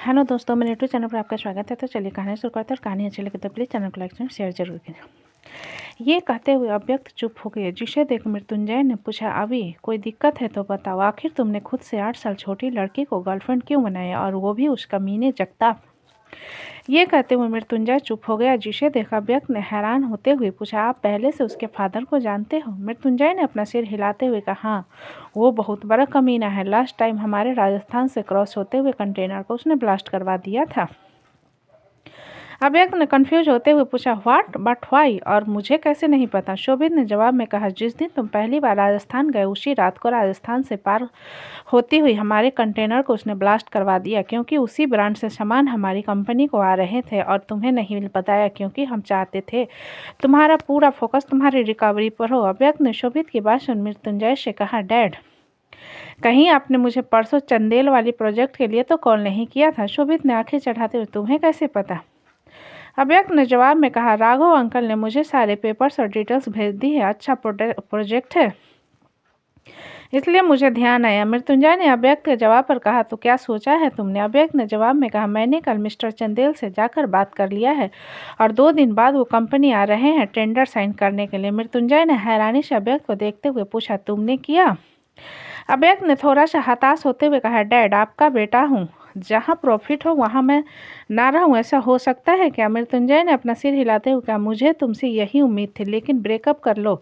Hello दोस्तों, मेरे YouTube channel पर आपका स्वागत है। तो चलिए कहानी शुरू करते हैं। और कहानी अच्छी लगे तो प्लीज़ चैनल को लाइक एंड शेयर जरूर करें। ये कहते हुए अव्यक्त चुप हो गए, जिसे देख मृत्युंजय ने पूछा, अभी कोई दिक्कत है तो बताओ। आखिर तुमने खुद से 8 साल छोटी लड़की को गर्लफ्रेंड क्यों बनाया, और वो भी उस कमीने जगताप। ये कहते हुए मृत्युंजय चुप हो गया, जिसे देखा अव्यक्त ने हैरान होते हुए पूछा, आप पहले से उसके फादर को जानते हो। मृत्युंजय ने अपना सिर हिलाते हुए कहा, हाँ, वो बहुत बड़ा कमीना है। लास्ट टाइम हमारे राजस्थान से क्रॉस होते हुए कंटेनर को उसने ब्लास्ट करवा दिया था। अव्यक्त ने कंफ्यूज होते हुए पूछा, व्हाट बट व्हाई, और मुझे कैसे नहीं पता। शोभित ने जवाब में कहा, जिस दिन तुम पहली बार राजस्थान गए उसी रात को राजस्थान से पार होती हुई हमारे कंटेनर को उसने ब्लास्ट करवा दिया, क्योंकि उसी ब्रांड से सामान हमारी कंपनी को आ रहे थे और तुम्हें नहीं बताया, क्योंकि हम चाहते थे तुम्हारा पूरा फोकस तुम्हारी रिकवरी पर हो। अव्यक्त ने शोभित की बात सुन मृत्युंजय से कहा, डैड, कहीं आपने मुझे परसों चंदेल वाली प्रोजेक्ट के लिए तो कॉल नहीं किया था। शोभित ने आंखें चढ़ाते हुए, तुम्हें कैसे पता। अव्यक्त ने जवाब में कहा, राघव अंकल ने मुझे सारे पेपर्स और डिटेल्स भेज दी है। अच्छा प्रोजेक्ट है, इसलिए मुझे ध्यान आया। मृत्युंजय ने अव्यक्त के जवाब पर कहा, तो क्या सोचा है तुमने। अव्यक्त ने जवाब में कहा, मैंने कल मिस्टर चंदेल से जाकर बात कर लिया है और 2 दिन बाद वो कंपनी आ रहे हैं टेंडर साइन करने के लिए। मृत्युंजय ने हैरानी से अव्यक्त को देखते हुए पूछा, तुमने किया। अव्यक्त ने थोड़ा सा हताश होते हुए कहा, डैड, आपका बेटा हूँ, जहाँ प्रॉफिट हो वहाँ मैं ना रहूँ, ऐसा हो सकता है क्या। मृत्युंजय ने अपना सिर हिलाते हुए कहा, मुझे तुमसे यही उम्मीद थी, लेकिन ब्रेकअप कर लो।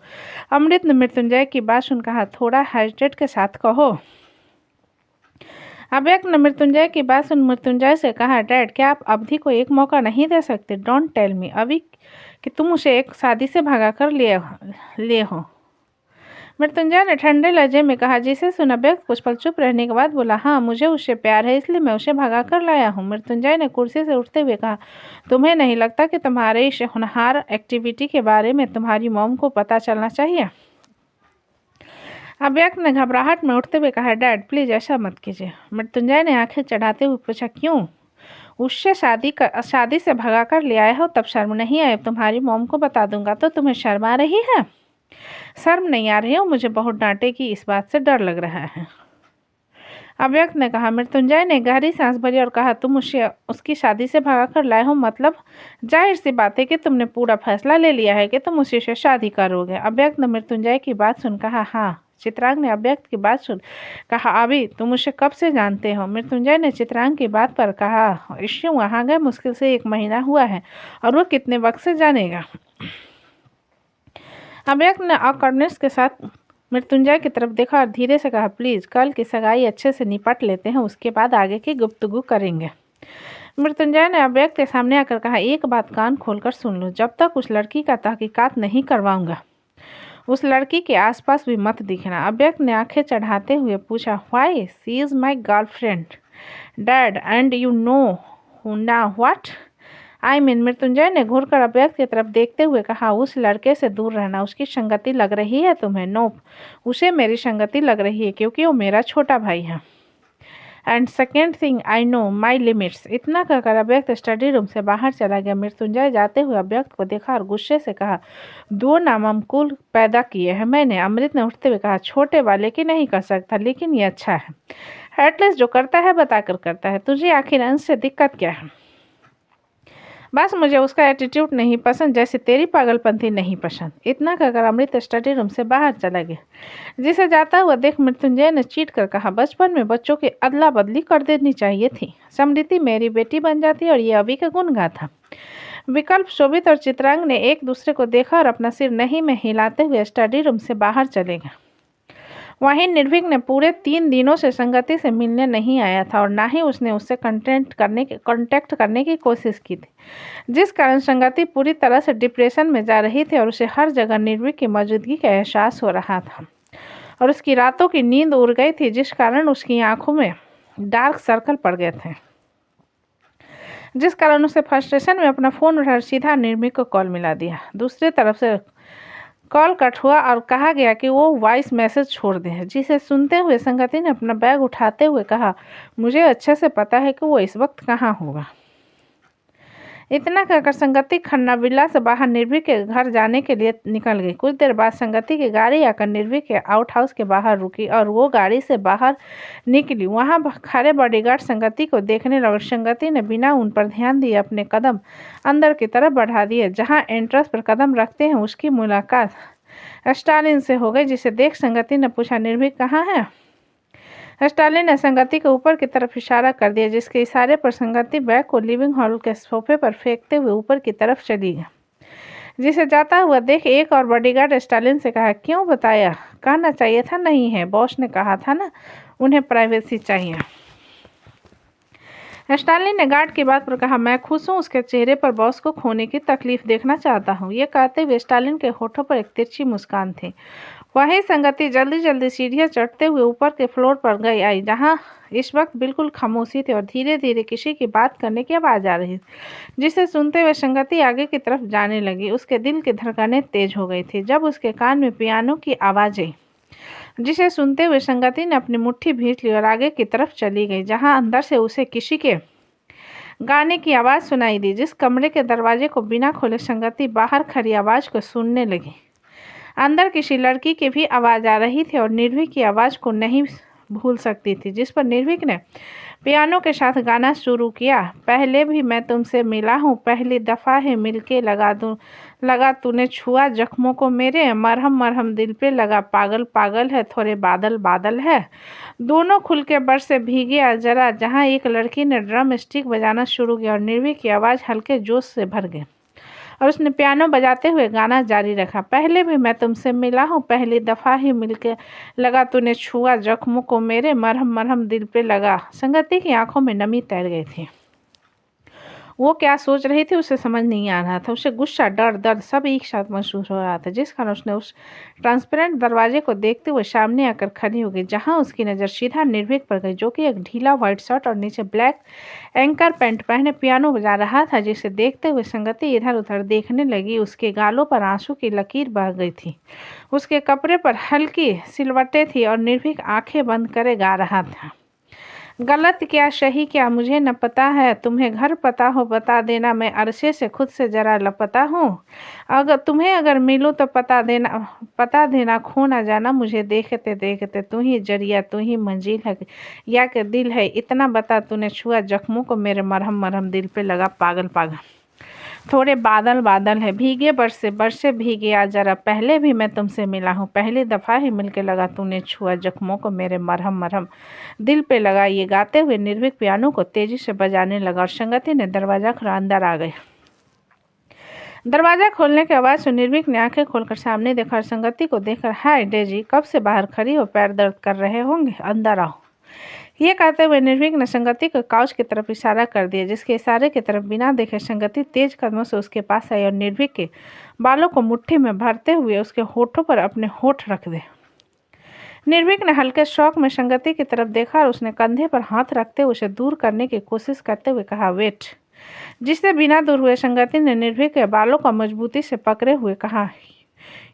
अमृत ने मृत्युंजय की बात सुन कहा, थोड़ा हेजिटेट के साथ कहो। अव्यक्त ने मृत्युंजय की बात सुन मृत्युंजय से कहा, डैड, क्या आप अवधि को एक मौका नहीं दे सकते। डोंट टेल मी अभी कि तुम उसे एक शादी से भगा कर ले हो। मृत्युंजय ने ठंडे लहजे में कहा, जिसे सुन अव्यक्त कुछ पल चुप रहने के बाद बोला, हाँ, मुझे उससे प्यार है, इसलिए मैं उसे भगा कर लाया हूँ। मृत्युंजय ने कुर्सी से उठते हुए कहा, तुम्हें नहीं लगता कि तुम्हारे इस होनहार एक्टिविटी के बारे में तुम्हारी मॉम को पता चलना चाहिए। अव्यक्त ने घबराहट में उठते हुए कहा, डैड, प्लीज ऐसा मत कीजिए। मृत्युंजय ने आंखें चढ़ाते हुए पूछा, क्यों। उससे शादी से भगा कर ले आए हो, तब शर्म नहीं आए। तुम्हारी मॉम को बता दूंगा तो तुम्हें शर्म आ रही है। शर्म नहीं आ रही हो, मुझे बहुत डांटेगी, इस बात से डर लग रहा है। अव्यक्त ने कहा। मृत्युंजय ने गहरी सांस भरी और कहा, तुम उसे उसकी शादी से भगा कर लाए हो, मतलब जाहिर सी बात है कि तुमने पूरा फैसला ले लिया है कि तुम उसी से शादी करोगे। अव्यक्त ने मृत्युंजय की बात सुन कहा, हाँ। चित्रांग ने अव्यक्त की बात सुन कहा, अभी तुम उसे कब से जानते हो। मृत्युंजय ने चित्रांग की बात पर कहा, इससे वहाँ गए मुश्किल से 1 महीना हुआ है, और वो कितने वक्त से जानेगा। अव्यक्त ने ऑकवर्डनेस के साथ मृत्युंजय की तरफ देखा और धीरे से कहा, प्लीज़ कल की सगाई अच्छे से निपट लेते हैं, उसके बाद आगे की गुफ्तगू करेंगे। मृत्युंजय ने अव्यक्त के सामने आकर कहा, एक बात कान खोलकर सुन लो, जब तक उस लड़की का तहकीकात नहीं करवाऊंगा उस लड़की के आसपास भी मत दिखना। अव्यक्त ने आंखें चढ़ाते हुए पूछा, why, she is my girlfriend dad, and you know ना व्हाट आई मीन। मृत्युंजय ने घूरकर अव्यक्त की तरफ देखते हुए कहा, उस लड़के से दूर रहना। उसकी संगति लग रही है तुम्हें। नोप, उसे मेरी संगति लग रही है, क्योंकि वो मेरा छोटा भाई है। And second thing, I know my limits. इतना कहकर अव्यक्त स्टडी रूम से बाहर चला गया। मृत्युंजय जाते हुए अव्यक्त को देखा और गुस्से से कहा, 2 नामांकुल पैदा किए हैं मैंने। अमृत ने उठते हुए कहा, छोटे वाले की नहीं कर सकता, लेकिन ये अच्छा है, एटलीस्ट जो करता है बताकर करता है। तुझे आखिर अंश से दिक्कत क्या है। बस मुझे उसका एटीट्यूड नहीं पसंद, जैसे तेरी पागलपंथी नहीं पसंद। इतना कहकर अमृत स्टडी रूम से बाहर चला गया। जिसे जाता हुआ देख मृत्युंजय ने चीट कर कहा, बचपन में बच्चों की अदला बदली कर देनी चाहिए थी। समृद्धि मेरी बेटी बन जाती और ये अभी का गुण गाथा। विकल्प, शोभित और चित्रांग ने एक दूसरे को देखा और अपना सिर नहीं में हिलाते हुए स्टडी रूम से बाहर चले गए। वहीं निर्भीक ने पूरे 3 दिनों से संगति से मिलने नहीं आया था और ना ही उसने उससे कांटेक्ट करने की कोशिश की थी, जिस कारण संगति पूरी तरह से डिप्रेशन में जा रही थी और उसे हर जगह निर्भीक की मौजूदगी का एहसास हो रहा था और उसकी रातों की नींद उड़ गई थी, जिस कारण उसकी आंखों में डार्क सर्कल पड़ गए थे, जिस कारण उसे फ्रस्ट्रेशन में अपना फ़ोन उठाकर सीधा निर्भीक को कॉल मिला दिया। दूसरी तरफ से कॉल कट हुआ और कहा गया कि वो वॉइस मैसेज छोड़ दें, जिसे सुनते हुए संगति ने अपना बैग उठाते हुए कहा, मुझे अच्छे से पता है कि वो इस वक्त कहाँ होगा। इतना कहकर संगति खन्ना बिल्ला से बाहर निर्भीक के घर जाने के लिए निकल गई। कुछ देर बाद संगति की गाड़ी आकर निर्भीक के आउट हाउस के बाहर रुकी और वो गाड़ी से बाहर निकली। वहां खड़े बॉडीगार्ड संगति को देखने लगे। संगति ने बिना उन पर ध्यान दिए अपने कदम अंदर की तरफ बढ़ा दिए। जहां एंट्रेंस पर कदम रखते हैं उसकी मुलाकात स्टालिन से हो गई, जिसे देख संगति ने पूछा, निर्भीक कहाँ है? स्टालिन ने संगति के ऊपर की तरफ इशारा कर दिया, जिसके इशारे पर संगति बैग को लिविंग हॉल के सोफे पर फेंकते हुए ऊपर की तरफ चली गई। जिसे जाता हुआ देख एक और बॉडीगार्ड स्टालिन से कहा, क्यों बताया? कहना चाहिए था नहीं है, बॉस ने कहा था ना उन्हें प्राइवेसी चाहिए। स्टालिन ने गार्ड की बात पर कहा, मैं खुश हूँ, उसके चेहरे पर बॉस को खोने की तकलीफ देखना चाहता हूँ। ये कहते हुए स्टालिन के होठों पर एक तिरछी मुस्कान थी। वही संगति जल्दी जल्दी सीढ़ियाँ चढ़ते हुए ऊपर के फ्लोर पर गई आई, जहाँ इस वक्त बिल्कुल खामोशी थी और धीरे धीरे किसी की बात करने की आवाज़ आ रही, जिसे सुनते हुए संगति आगे की तरफ जाने लगी। उसके दिल की धड़कनें तेज हो गई थी जब उसके कान में पियानो की आवाज़ आई, जिसे सुनते हुए संगति ने अपनी मुट्ठी भींच ली और आगे की तरफ चली गई, जहाँ अंदर से उसे किसी के गाने की आवाज़ सुनाई दी। जिस कमरे के दरवाजे को बिना खोले संगति बाहर खड़ी आवाज़ को सुनने लगी। अंदर किसी लड़की की भी आवाज़ आ रही थी और निर्भीक की आवाज़ को नहीं भूल सकती थी, जिस पर निर्भीक ने पियानो के साथ गाना शुरू किया। पहले भी मैं तुमसे मिला हूँ, पहली दफ़ा है मिलके लगा तूने छुआ जख्मों को मेरे, मरहम मरहम दिल पे लगा, पागल पागल है थोड़े बादल बादल है, दोनों खुल के बरसे भीगे जरा। जहाँ एक लड़की ने ड्रम स्टिक बजाना शुरू किया और निर्भीक की आवाज़ हल्के जोश से भर गई और उसने पियानो बजाते हुए गाना जारी रखा। पहले भी मैं तुमसे मिला हूँ, पहली दफ़ा ही मिलके लगा तूने छुआ जख्मों को मेरे, मरहम मरहम दिल पे लगा। संगति की आंखों में नमी तैर गई थी। वो क्या सोच रही थी उसे समझ नहीं आ रहा था। उसे गुस्सा, डर, दर्द सब एक साथ महसूस हो रहा था, जिस कारण उसने उस ट्रांसपेरेंट दरवाजे को देखते हुए सामने आकर खड़ी हो गई, जहां उसकी नज़र सीधा निर्भीक पर गई, जो कि एक ढीला व्हाइट शर्ट और नीचे ब्लैक एंकर पैंट पहने पियानो बजा रहा था। जिसे देखते हुए संगति इधर उधर देखने लगी। उसके गालों पर आंसू की लकीर बह गई थी, उसके कपड़े पर हल्की सिलवटें थी और निर्भीक आंखें बंद करे गा रहा था, गलत क्या सही क्या मुझे न पता है, तुम्हें घर पता हो बता देना, मैं अरसे से खुद से जरा लापता हूँ, अगर मिलूँ तो पता देना, खो ना जाना मुझे देखते देखते, तू ही जरिया तू ही मंजिल है या के दिल है, इतना बता तूने छुआ जख्मों को मेरे, मरहम मरहम दिल पे लगा, पागल पागल थोड़े बादल बादल है, भीगे बरसे बरसे भीगे आ जरा, पहले भी मैं तुमसे मिला हूँ, पहली दफ़ा ही मिलके लगा तूने छुआ जख्मों को मेरे, मरहम मरहम दिल पे लगा। ये गाते हुए निर्भीक पियानो को तेजी से बजाने लगा और संगति ने दरवाज़ा खोला, अंदर आ गए। दरवाज़ा खोलने की आवाज़ से निर्भीक ने आंखें खोलकर सामने देखा और संगति को देखकर, हाय डेजी, कब से बाहर खड़ी हो, पैर दर्द कर रहे होंगे, अंदर आओ। ये कहते हुए निर्भीक ने संगति को काउच की तरफ इशारा कर दिया, जिसके इशारे की तरफ बिना देखे संगति तेज कदमों से उसके पास आई और निर्भीक के बालों को मुट्ठी में भरते हुए उसके होठों पर अपने होठ रख दे। निर्भीक ने हल्के शौक में संगति की तरफ देखा और उसने कंधे पर हाथ रखते हुए उसे दूर करने की कोशिश करते हुए कहा, वेट। जिससे बिना दूर हुए संगति ने निर्भीक के बालों को मजबूती से पकड़े हुए कहा,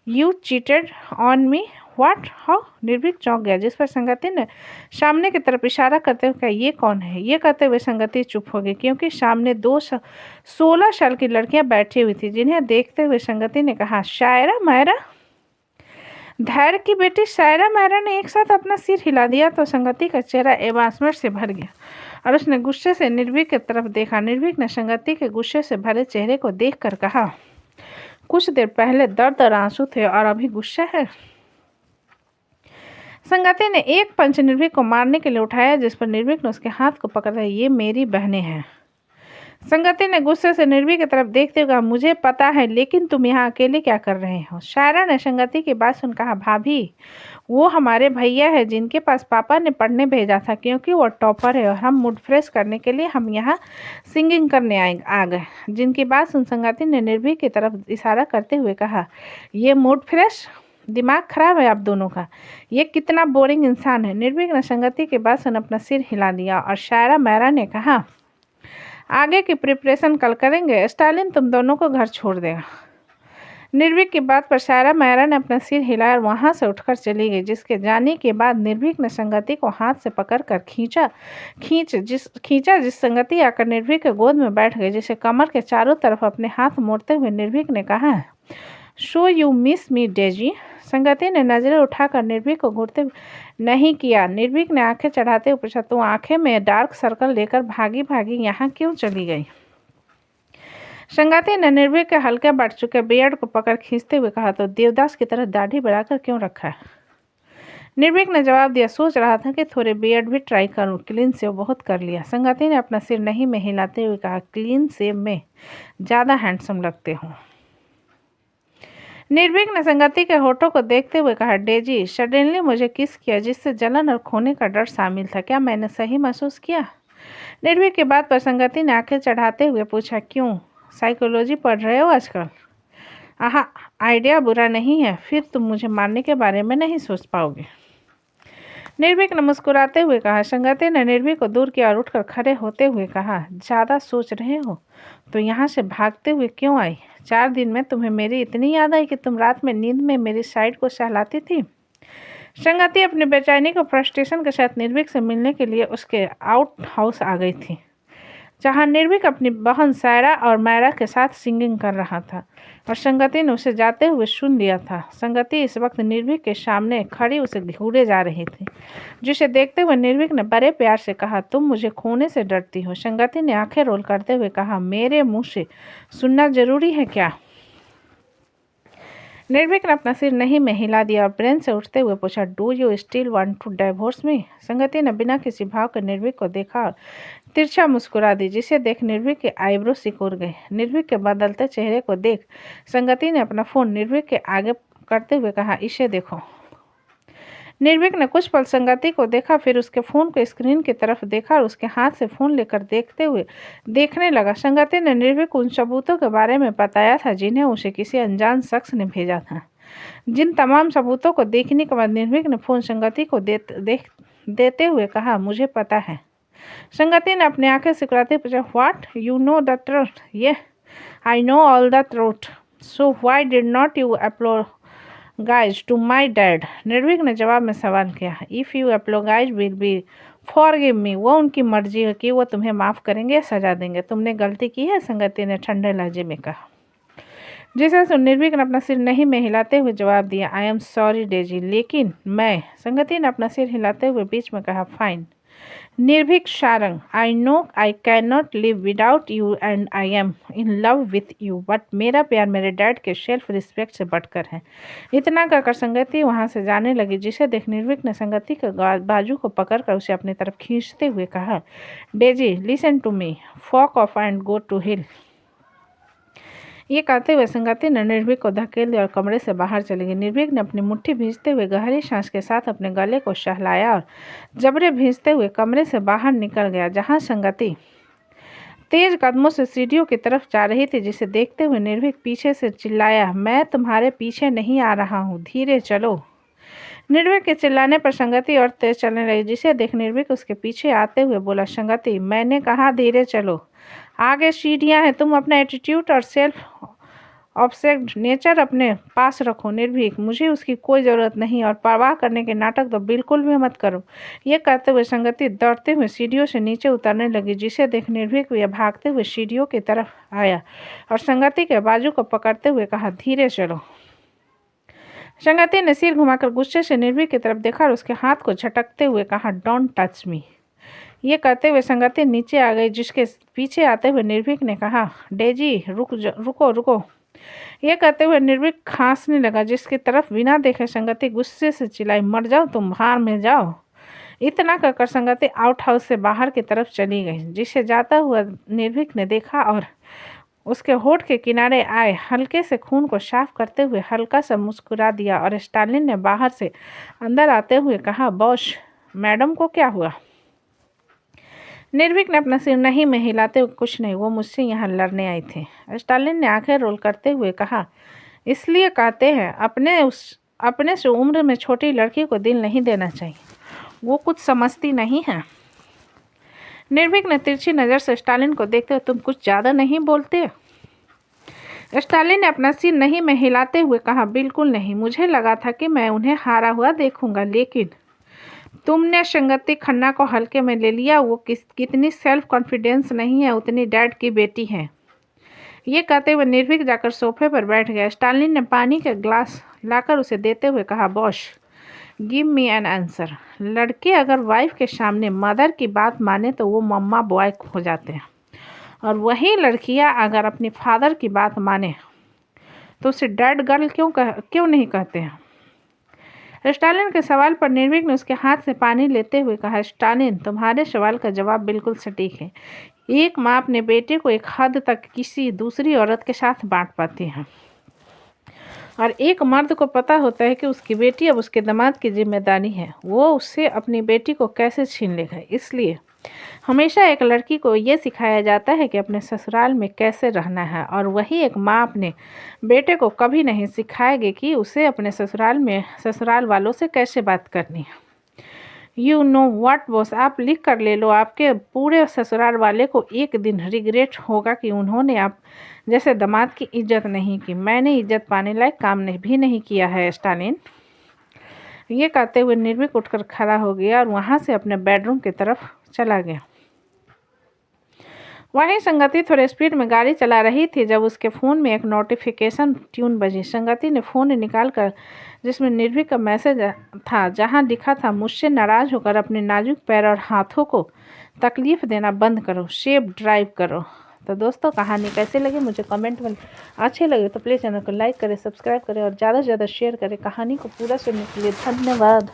you cheated on me, what, how? निर्भीक चौंक गया, जिस पर संगति ने सामने की तरफ इशारा करते हुए कहा, ये कौन है? ये कहते हुए संगति चुप हो गई, क्योंकि सामने 16 साल की लड़कियां बैठी हुई थी, जिन्हें देखते हुए संगति ने कहा, शायरा मायरा। धैर्य की बेटी शायरा मायरा ने एक साथ अपना सिर हिला दिया तो संगति का चेहरा एम्बारसमेंट से भर गया और उसने गुस्से से निर्भीक की तरफ देखा। निर्भीक ने संगति के गुस्से से भरे चेहरे को देखकर कहा, कुछ देर पहले दर्द और आंसू थे और अभी गुस्सा है। संगति ने एक पंच निर्भीक को मारने के लिए उठाया, जिस पर निर्भीक ने उसके हाथ को पकड़ा, ये मेरी बहनें हैं। संगति ने गुस्से से निर्भीक की तरफ देखते हुए कहा, मुझे पता है, लेकिन तुम यहाँ अकेले क्या कर रहे हो? शायरा ने संगति की बात सुन कहा, भाभी, वो हमारे भैया है जिनके पास पापा ने पढ़ने भेजा था, क्योंकि वो टॉपर है और हम मूड फ्रेश करने के लिए हम यहाँ सिंगिंग करने आ गए। जिनकी बात सुन संगति ने निर्भीक की तरफ इशारा करते हुए कहा, ये मूड फ्रेश? दिमाग खराब है आप दोनों का, ये कितना बोरिंग इंसान है। निर्भीक ने संगति की बात सुन अपना सिर हिला दिया और शायरा मायरा ने कहा, आगे की प्रिपरेशन कल करेंगे, स्टालिन तुम दोनों को घर छोड़ देगा। निर्भीक की बात पर सारा मायरा ने अपना सिर हिलाया और वहां से उठकर चली गई। जिसके जाने के बाद निर्भीक ने संगति को हाथ से पकड़कर खींचा जिस संगति आकर निर्भीक के गोद में बैठ गई। जिसे कमर के चारों तरफ अपने हाथ मोड़ते हुए निर्भीक ने कहा, show you miss me Daisy. संगति ने नजरें उठाकर निर्भीक को घूरते नहीं किया। निर्भीक ने आंखें चढ़ाते हुए पूछा, तू आंखें में डार्क सर्कल लेकर भागी भागी यहाँ क्यों चली गई? संगति ने निर्भीक के हल्के बढ़ चुके बियर्ड को पकड़ खींचते हुए कहा, तो देवदास की तरह दाढ़ी बढ़ाकर क्यों रखा है? निर्भीक ने जवाब दिया, सोच रहा था कि थोड़े बियर्ड भी ट्राई करूं, क्लीन शेव बहुत कर लिया। संगति ने अपना सिर नहीं में हिलाते हुए कहा, क्लीन शेव में ज़्यादा हैंडसम लगते हो। निर्भीक ने संगति के होठों को देखते हुए कहा, डेजी सडनली मुझे किस किया जिससे जलन और खोने का डर शामिल था, क्या मैंने सही महसूस किया? निर्भीक की बात पर संगति ने आंखें चढ़ाते हुए पूछा, क्यों, साइकोलॉजी पढ़ रहे हो आजकल? आहा, आइडिया बुरा नहीं है, फिर तुम मुझे मारने के बारे में नहीं सोच पाओगे। निर्भीक ने मुस्कुराते हुए कहा। संगति ने निर्भीक को दूर किया और उठकर खड़े होते हुए कहा, ज़्यादा सोच रहे हो तो यहाँ से भागते हुए क्यों आई? 4 दिन में तुम्हें मेरी इतनी याद आई कि तुम रात में नींद में मेरी साइड को सहलाती थी। संगति अपनी बेचैनी को फ्रस्ट्रेशन के साथ निर्भीक से मिलने के लिए उसके आउट हाउस आ गई थी, जहाँ निर्भीक अपनी बहन सायरा और मायरा के साथ सिंगिंग कर रहा था और संगति ने उसे जाते हुए सुन लिया था। संगति इस वक्त निर्भीक के सामने खड़ी उसे घूरे जा रही थी, जिसे देखते हुए निर्भीक ने बड़े प्यार से कहा, तुम मुझे खोने से डरती हो? संगति ने आंखें रोल करते हुए कहा, मेरे मुंह से सुनना जरूरी है क्या? निर्भीक ने अपना सिर नहीं में हिला दिया और ब्रेन से उठते हुए पूछा, do you still want to divorce me? संगति ने बिना किसी भाव के निर्भीक को देखा और तिरछा मुस्कुरा दी, जिसे देख निर्भीक के आईब्रो सिकुड़ गए। निर्भीक के बदलते चेहरे को देख संगति ने अपना फोन निर्भीक के आगे करते हुए कहा, इसे देखो। निर्भीक ने कुछ पल संगति को देखा, फिर उसके फ़ोन को स्क्रीन की तरफ देखा और उसके हाथ से फ़ोन लेकर देखने लगा। संगति ने निर्भीक को उन सबूतों के बारे में बताया था जिन्हें उसे किसी अनजान शख्स ने भेजा था। जिन तमाम सबूतों को देखने के बाद निर्भीक ने फ़ोन संगति को देते हुए कहा, मुझे पता है। संगति ने अपनी आंखें सिकुड़ाते पूछा, what, you know the truth? Yeah I know all the truth, so why did not you apologize to my dad? निर्भीक ने जवाब में सवाल किया। If you apologize will be forgive me, वो उनकी मर्जी है कि वो तुम्हें माफ़ करेंगे या सजा देंगे। तुमने गलती की है, संगति ने ठंडे लहजे में कहा। जिसे सुन निर्भीक ने अपना सिर नहीं में हिलाते हुए जवाब दिया, आई एम सॉरी डेजी, लेकिन मैं। संगति ने अपना सिर हिलाते हुए बीच में कहा, fine. Nirbhik Sharang, I know I can not live without you and I am in love with you, but मेरा प्यार मेरे डैड के सेल्फ रिस्पेक्ट से बढ़कर है। इतना कहकर संगति वहां से जाने लगी, जिसे देख निर्भीक ने संगति के बाजू को पकड़कर उसे अपनी तरफ खींचते हुए कहा, Daisy listen to me, fuck off and go to hell. ये कहते हुए संगति ने निर्भीक को धकेल दिया और कमरे से बाहर चली गई। निर्भीक ने अपनी मुट्ठी भींचते हुए गहरी सांस के साथ अपने गले को सहलाया और जबरे भींचते हुए कमरे से बाहर निकल गया, जहां संगति तेज कदमों से सीढ़ियों की तरफ जा रही थी। जिसे देखते हुए निर्भीक पीछे से चिल्लाया, मैं तुम्हारे पीछे नहीं आ रहा हूँ, धीरे चलो। निर्भीक के चिल्लाने पर संगति और तेज चलने लगी, जिसे देख निर्भीक उसके पीछे आते हुए बोला, संगति मैंने कहा धीरे चलो, आगे सीढ़ियां हैं, तुम अपना एटीट्यूड और सेल्फ ऑब्सेस्ड नेचर अपने पास रखो। निर्भीक, मुझे उसकी कोई ज़रूरत नहीं और परवाह करने के नाटक तो बिल्कुल भी मत करो। ये कहते हुए संगति दौड़ते हुए सीढ़ियों से नीचे उतरने लगी, जिसे देख निर्भीक वह भागते हुए सीढ़ियों की तरफ आया और संगति के बाजू को पकड़ते हुए कहा, धीरे चलो। संगति ने सिर घुमाकर गुस्से से निर्भीक की तरफ देखा और उसके हाथ को झटकते हुए कहा, डोंट टच मी। ये कहते हुए संगति नीचे आ गई, जिसके पीछे आते हुए निर्भीक ने कहा, डेजी रुको रुको। ये कहते हुए निर्भीक खांसने लगा, जिसकी तरफ बिना देखे संगति गुस्से से चिल्लाई, मर जाओ तुम, बाहर में जाओ। इतना कहकर संगति आउट हाउस से बाहर की तरफ चली गई, जिसे जाता हुआ निर्भीक ने देखा और उसके होठ के किनारे आए हल्के से खून को साफ करते हुए हल्का सा मुस्कुरा दिया और स्टालिन ने बाहर से अंदर आते हुए कहा, बॉस मैडम को क्या हुआ? निर्भीक ने अपना सिर नहीं में हिलाते हुए, कुछ नहीं, वो मुझसे यहाँ लड़ने आई थे। स्टालिन ने आंखें रोल करते हुए कहा, इसलिए कहते हैं अपने से उम्र में छोटी लड़की को दिल नहीं देना चाहिए, वो कुछ समझती नहीं है। निर्भीक ने तिरछी नज़र से स्टालिन को देखते हुए, तुम कुछ ज़्यादा नहीं बोलते? स्टालिन ने अपना सिर नहीं में हिलाते हुए कहा, बिल्कुल नहीं, मुझे लगा था कि मैं उन्हें हारा हुआ देखूंगा, लेकिन तुमने संगति खन्ना को हल्के में ले लिया। वो कितनी सेल्फ कॉन्फिडेंस नहीं है, उतनी डैड की बेटी है। ये कहते हुए निर्भीक जाकर सोफे पर बैठ गया। स्टालिन ने पानी का ग्लास लाकर उसे देते हुए कहा, boss give me an answer. लड़के अगर वाइफ के सामने मदर की बात माने तो वो मम्मा बॉय हो जाते हैं, और वही लड़कियां अगर अपनी फादर की बात माने तो उसे डैड गर्ल क्यों नहीं कहते हैं। स्टालिन के सवाल पर निर्भीक ने उसके हाथ से पानी लेते हुए कहा, स्टालिन तुम्हारे सवाल का जवाब बिल्कुल सटीक है। एक माँ अपने बेटे को एक हद तक किसी दूसरी औरत के साथ बांट पाती है, और एक मर्द को पता होता है कि उसकी बेटी अब उसके दामाद की जिम्मेदारी है, वो उससे अपनी बेटी को कैसे छीन लेगा। इसलिए हमेशा एक लड़की को ये सिखाया जाता है कि अपने ससुराल में कैसे रहना है, और वही एक माँ अपने बेटे को कभी नहीं सिखाएगी कि उसे अपने ससुराल वालों से कैसे बात करनी है। यू नो व्हाट बॉस, आप लिख कर ले लो, आपके पूरे ससुराल वाले को एक दिन रिग्रेट होगा कि उन्होंने आप जैसे दामाद की इज्जत नहीं की। मैंने इज्जत पाने लायक काम भी नहीं किया है स्टालिन। ये कहते हुए निर्भीक उठकर खड़ा हो गया और वहाँ से अपने बेडरूम की तरफ चला गया। वहीं संगति थोड़े स्पीड में गाड़ी चला रही थी जब उसके फ़ोन में एक नोटिफिकेशन ट्यून बजी। संगति ने फ़ोन निकालकर, जिसमें निर्भीक का मैसेज था, जहां लिखा था, मुझसे नाराज़ होकर अपने नाजुक पैर और हाथों को तकलीफ़ देना बंद करो, सेफ ड्राइव करो। तो दोस्तों, कहानी कैसी लगी मुझे कमेंट में, अच्छी लगे तो प्लीज़ चैनल को लाइक करें, सब्सक्राइब करें और ज़्यादा से ज़्यादा शेयर करें। कहानी को पूरा सुनने के लिए धन्यवाद।